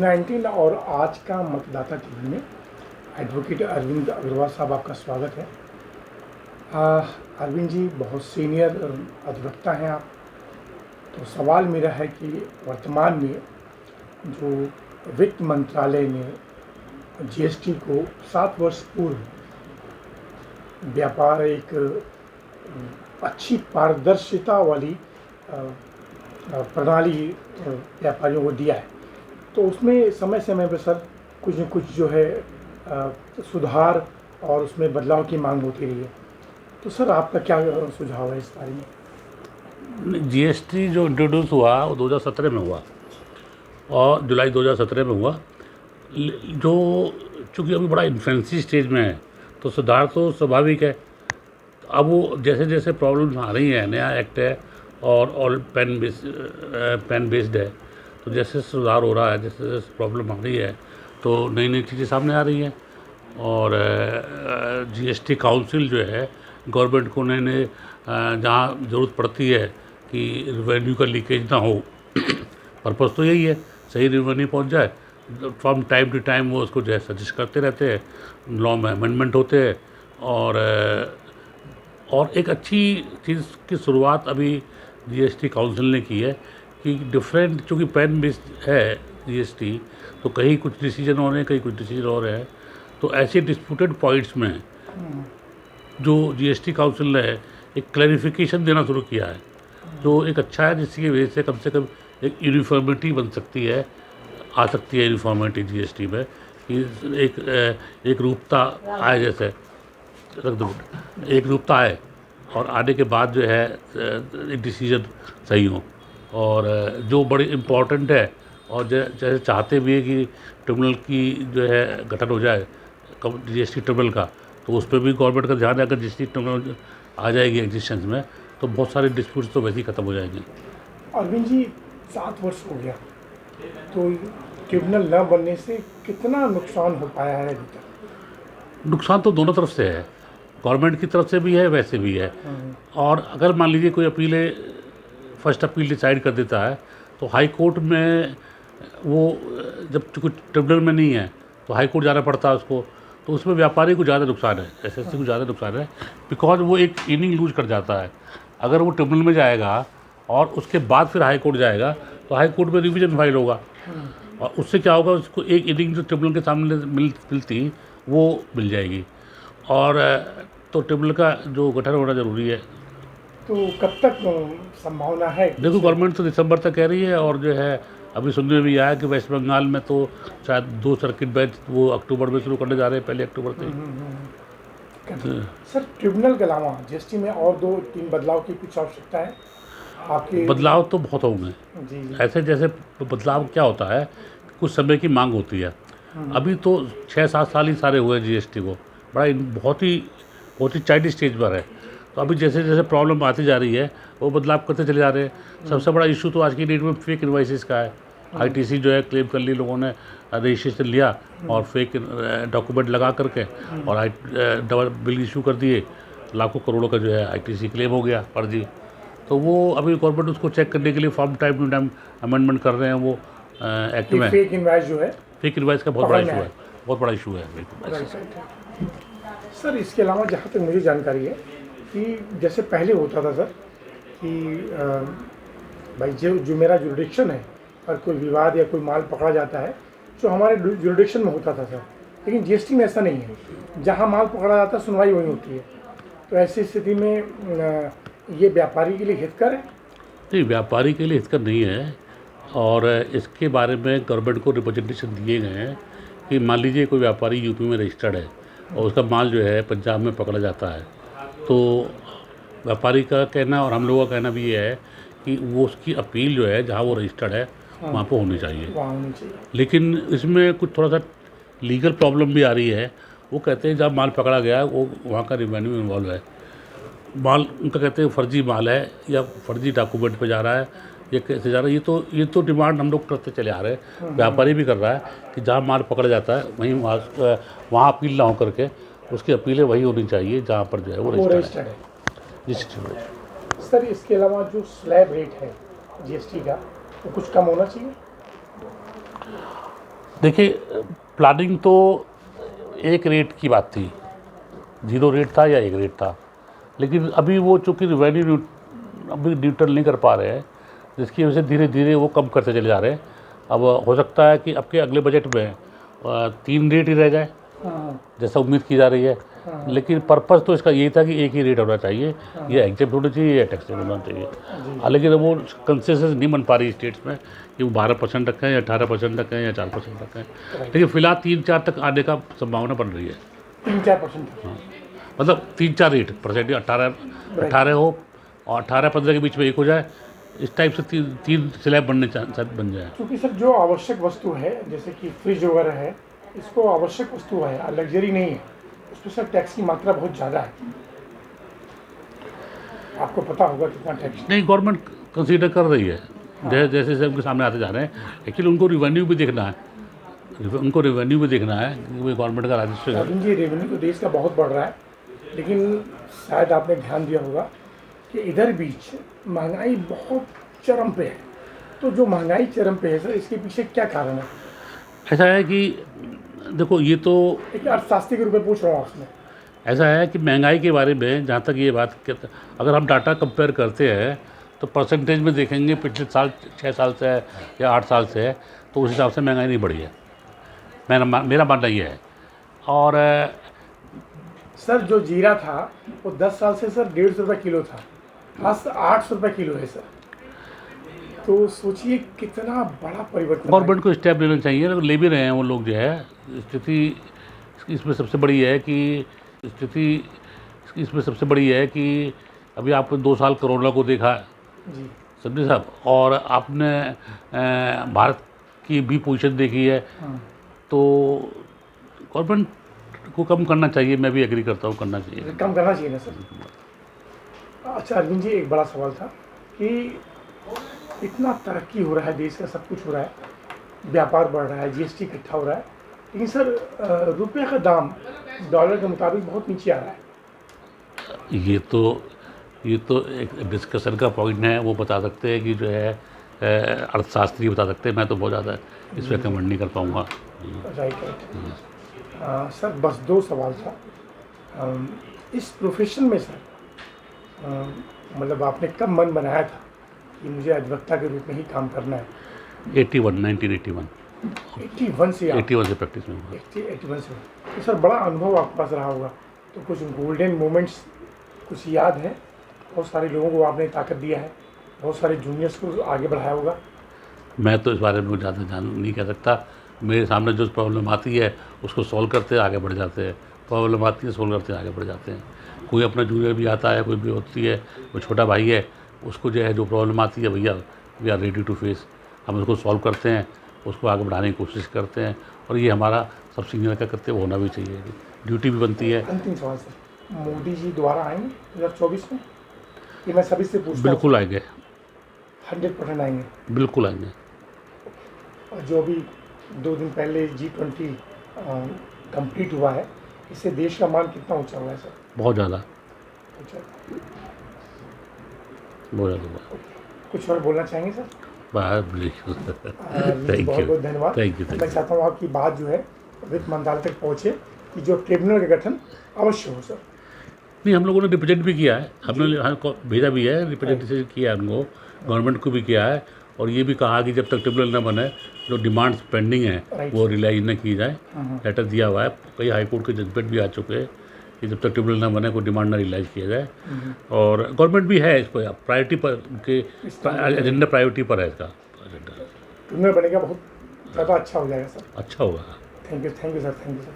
कोविड-19 और आज का मतदाता टीवी में एडवोकेट अरविंद अग्रवाल साहब आपका स्वागत है। अरविंद जी बहुत सीनियर अधिवक्ता हैं आप। तो सवाल मेरा है कि वर्तमान में जो वित्त मंत्रालय ने जीएसटी को 7 वर्ष पूर्व व्यापार एक अच्छी पारदर्शिता वाली प्रणाली व्यापारियों को दिया है, तो उसमें समय समय पर सर कुछ न कुछ जो है सुधार और उसमें बदलाव की मांग होती रही है। तो सर आपका क्या सुझाव है इस बारे में? जीएसटी जो इंट्रोड्यूस हुआ वो 2017 में हुआ और जुलाई 2017 में हुआ, जो चूँकि अभी बड़ा इन्फेंसी स्टेज में है तो सुधार तो स्वाभाविक है। अब वो जैसे जैसे प्रॉब्लम्स आ रही हैं, नया एक्ट है और पेन बेस्ड है, तो जैसे सुधार हो रहा है, जैसे जैसे प्रॉब्लम आ रही है तो नई नई चीज़ें सामने आ रही हैं। और जीएसटी काउंसिल जो है गवर्नमेंट को नए नए जहाँ ज़रूरत पड़ती है कि रेवेन्यू का लीकेज ना हो पर्पज़ तो यही है, सही रेवेन्यू पहुँच जाए। फ्रॉम टाइम टू टाइम वो उसको जो है सजेस्ट करते रहते हैं, लॉ में अमेंडमेंट होते हैं। और एक अच्छी चीज़ की शुरुआत अभी जीएसटी काउंसिल ने की है कि डिफरेंट, चूँकि पेन बेस्ड है जीएसटी, तो कहीं कुछ डिसीजन हो रहे हैं, कहीं कुछ डिसीजन हो रहे हैं। तो ऐसे डिस्प्यूटेड पॉइंट्स में जो जीएसटी काउंसिल ने एक क्लैरिफिकेशन देना शुरू किया है, जो एक अच्छा है, जिसकी वजह से कम एक यूनिफॉर्मिटी बन सकती है, आ सकती है यूनिफॉर्मिटी जीएसटी में, कि एक रूपता आए, जैसे रख दो एक रूपता आए और आने के बाद जो है एक डिसीजन सही हो। और जो बड़ी इम्पॉर्टेंट है, और जैसे चाहते भी है कि ट्रिब्यूनल की जो है गठन हो जाए जीएसटी ट्रिब्यूनल का, तो उस पर भी गवर्नमेंट का ध्यान है। अगर जीएसटी ट्रिब्यूनल आ जाएगी एग्जिस्टेंस में तो बहुत सारे डिस्प्यूट्स तो वैसे ही ख़त्म हो जाएंगे। अरविंद जी 7 वर्ष हो गया, तो ट्रिब्यूनल न बनने से कितना नुकसान हो पाया है अभी तक? नुकसान तो दोनों तरफ से है, गवर्नमेंट की तरफ से भी है, वैसे भी है। और अगर मान लीजिए कोई फर्स्ट अपील डिसाइड कर देता है तो हाई कोर्ट में वो, जब कुछ ट्रिब्यूनल में नहीं है तो हाई कोर्ट जाना पड़ता है उसको, तो उसमें व्यापारी को ज़्यादा नुकसान है, एसएससी को ज़्यादा नुकसान है, बिकॉज वो एक इनिंग लूज कर जाता है। अगर वो ट्रिब्यूनल में जाएगा और उसके बाद फिर हाई कोर्ट जाएगा तो हाई कोर्ट में रिवीजन फाइल होगा, और उससे क्या होगा, उसको एक इनिंग जो ट्रिब्यूनल के सामने मिलती वो मिल जाएगी। और तो ट्रिब्यूनल का जो गठन होना ज़रूरी है। तो कब तक संभावना है? देखो, गवर्नमेंट तो दिसंबर तक कह रही है, और जो है अभी सुनने में भी आया कि वेस्ट बंगाल में तो शायद 2 सर्किट बेंच वो अक्टूबर में शुरू करने जा रहे हैं, पहले अक्टूबर से। सर ट्रिब्यूनल के अलावा जीएसटी में और 2-3 बदलाव की कुछ आवश्यकता है आपके? बदलाव तो बहुत होंगे जी। ऐसे, जैसे बदलाव क्या होता है, कुछ समय की मांग होती है। अभी तो 6-7 साल ही सारे हुए जीएसटी को, बहुत ही चाइल्ड स्टेज पर है। तो अभी जैसे जैसे प्रॉब्लम आती जा रही है वो बदलाव करते चले जा रहे हैं। सबसे बड़ा इशू तो आज की डेट में फेक इनवॉइसेस का है। आईटीसी जो है क्लेम कर ली, लोगों ने रजिस्ट्रेशन लिया और फेक डॉक्यूमेंट लगा करके और डबल बिल इशू कर दिए, लाखों करोड़ों का जो है आईटीसी क्लेम हो गया फर्जी। तो वो अभी गवर्नमेंट उसको चेक करने के लिए from time to time amendment कर रहे हैं वो एक्ट में। फेक इनवॉइस जो है, फेक इनवॉइस का बहुत बड़ा इशू है। सर इसके अलावा जहाँ तक मुझे जानकारी है कि जैसे पहले होता था सर कि भाई जो मेरा जुरिडिक्शन है, और कोई विवाद या कोई माल पकड़ा जाता है जो हमारे जुरिडिक्शन में होता था सर, लेकिन जीएसटी में ऐसा नहीं है, जहाँ माल पकड़ा जाता है सुनवाई वहीं होती है। तो ऐसी स्थिति में ये व्यापारी के लिए हितकर है? नहीं, व्यापारी के लिए हितकर नहीं है। और इसके बारे में गवर्नमेंट को रिप्रेजेंटेशन दिए गए हैं कि मान लीजिए कोई व्यापारी यूपी में रजिस्टर्ड है और उसका माल जो है पंजाब में पकड़ा जाता है, तो व्यापारी का कहना और हम लोगों का कहना भी ये है कि वो उसकी अपील जो है जहाँ वो रजिस्टर्ड है वहाँ पर होनी चाहिए। लेकिन इसमें कुछ थोड़ा सा लीगल प्रॉब्लम भी आ रही है। वो कहते हैं जहाँ माल पकड़ा गया है वो वहाँ का रेवेन्यू इन्वॉल्व है, माल उनका कहते हैं फर्जी माल है या फर्जी डॉक्यूमेंट पे जा रहा है, ये कैसे जा रहा है। ये तो डिमांड हम लोग करते चले आ रहे हैं, व्यापारी भी कर रहा है कि जहाँ माल पकड़ा जाता है वहीं वहाँ अपील ना हो करके उसकी अपीलें वही होनी चाहिए जहाँ पर जो है वो रजिस्टर्ड है। सर इसके अलावा जो स्लैब रेट है जीएसटी का वो कुछ कम होना चाहिए? देखिए, प्लानिंग तो एक रेट की बात थी, 0 रेट था या 1 रेट था, लेकिन अभी वो चूँकि रेवेन्यू अभी न्यूट्रल नहीं कर पा रहे हैं, जिसकी वजह से धीरे धीरे वो कम करते चले जा रहे हैं। अब हो सकता है कि आपके अगले बजट में 3 रेट ही रह जाए, जैसा उम्मीद की जा रही है, लेकिन पर्पज़ तो इसका यही था कि एक ही रेट होना चाहिए, या एग्जेप्ट होना चाहिए या टैक्सेबल होना चाहिए। लेकिन वो कंसेंसस नहीं बन पा रही स्टेट्स में कि वो 12% रखें या 18% रखें या 4% रखें, लेकिन फिलहाल 3-4 तक आने का संभावना बन रही है। 3-4%। हाँ, मतलब 3-4 रेट परसेंट, 18 हो और 18-15 के बीच में एक हो जाए, इस टाइप से 3 स्लैब बन जाए। क्योंकि सर जो आवश्यक वस्तु है, जैसे कि फ्रिज वगैरह है, इसको आवश्यक वस्तु है, लग्जरी नहीं है, उस पर सर टैक्स की मात्रा बहुत ज़्यादा है। आपको पता होगा कितना टैक्स। नहीं, गवर्नमेंट कंसीडर कर रही है, जैसे जैसे उनके सामने आते जा रहे हैं। एक्चुअली उनको रिवेन्यू भी देखना है, उनको रिवेन्यू भी देखना है कि गवर्नमेंट का राजस्व है। अरविंद जी, रेवेन्यू तो देश का बहुत बढ़ रहा है, लेकिन शायद आपने ध्यान दिया होगा कि इधर बीच महंगाई बहुत चरम पे है। तो जो महंगाई चरम पे है सर, इसके पीछे क्या कारण है? ऐसा है कि देखो, ये तो एक अर्थशास्त्री के रूप में पूछ रहा हूँ आपसे। ऐसा है कि महंगाई के बारे में जहाँ तक ये बात अगर हम डाटा कंपेयर करते हैं तो परसेंटेज में देखेंगे पिछले साल 6 साल से है या 8 साल से है, तो उस हिसाब से महंगाई नहीं बढ़ी है। मेरा मानना ये है। और सर जो जीरा था वो 10 साल से सर 150 रुपये किलो था, आज 800 रुपये किलो है सर। तो सोचिए कितना बड़ा परिवर्तन। गवर्नमेंट को स्टेप लेना चाहिए, ले भी रहे हैं वो लोग जो है। स्थिति इसमें सबसे बड़ी है कि अभी आपने 2 साल कोरोना को देखा जी समझे साहब, और आपने भारत की भी पोजीशन देखी है। तो गवर्नमेंट को कम करना चाहिए, मैं भी एग्री करता हूँ, करना चाहिए, कम करना चाहिए ना सर। अच्छा अरविंद जी, एक बड़ा सवाल था कि इतना तरक्की हो रहा है, देश का सब कुछ हो रहा है, व्यापार बढ़ रहा है, जीएसटी इकट्ठा हो रहा है, लेकिन सर रुपये का दाम डॉलर के मुताबिक बहुत नीचे आ रहा है। ये तो एक डिस्कशन का पॉइंट है। वो बता सकते हैं कि जो है अर्थशास्त्री बता सकते हैं, मैं तो बहुत ज़्यादा इस पर कमेंट नहीं कर पाऊँगा। राइट। सर बस 2 सवाल था। इस प्रोफेशन में सर मतलब आपने कब मन बनाया था कि मुझे अधिवक्ता के रूप में ही काम करना है? 1981 से 81 से प्रैक्टिस में हुआ। 81 से। तो सर बड़ा अनुभव आपके पास रहा होगा, तो कुछ गोल्डन मोमेंट्स कुछ याद है? बहुत सारे लोगों को आपने ताकत दिया है, बहुत सारे जूनियर्स को आगे बढ़ाया होगा। मैं तो इस बारे में ज़्यादा जान नहीं कह सकता। मेरे सामने जो प्रॉब्लम आती है उसको सॉल्व करते आगे बढ़ जाते हैं, प्रॉब्लम आती है सॉल्व करते आगे बढ़ जाते हैं। कोई अपना जूनियर भी आता है, कोई भी होती है, वो छोटा भाई है, उसको जो है जो प्रॉब्लम आती है, भैया we are ready to face, हम उसको सॉल्व करते हैं, उसको आगे बढ़ाने की कोशिश करते हैं। और ये हमारा सब सीनियर का करते होना भी चाहिए, ड्यूटी भी बनती है। अंतिम सवाल सर, मोदी जी दोबारा आएंगे 2024 में? ये मैं सभी से पूछता हूँ। बिल्कुल आएंगे, 100% आएंगे। बिल्कुल आएंगे। और जो अभी 2 दिन पहले G20 कंप्लीट हुआ है, इससे देश का मान कितना ऊंचा हुआ है सर? बहुत ज़्यादा, बहुत ज़्यादा। कुछ और बोलना चाहेंगे सर? बहुत बहुत धन्यवाद। Thank you. मैं चाहता हूँ आपकी बात जो है वित्त मंत्रालय तक पहुँचे कि जो ट्रिब्यूनल का गठन अवश्य हो सर। नहीं, हम लोगों ने रिप्रेजेंट भी किया है, हमने भेजा भी है, रिप्रेजेंटेशन किया है उनको, गवर्नमेंट को भी किया है, और ये भी कहा कि जब तक ट्रिब्यूनल न बने जो डिमांड्स पेंडिंग हैं वो रिलाइज न की जाए। लेटर दिया हुआ है, कई हाई कोर्ट के जजमेंट भी आ चुके हैं कि जब तक ट्रिब्यूनल न बने कोई डिमांड न रिलाइज किया जाए। और गवर्नमेंट भी है इस पर प्रायोरिटी पर, उनके एजेंडा प्रायोरिटी पर है इसका एजेंडा। ट्रिब्यूनल बनेगा बहुत ज़्यादा अच्छा हो जाएगा सर। अच्छा होगा। Thank you sir, thank you sir.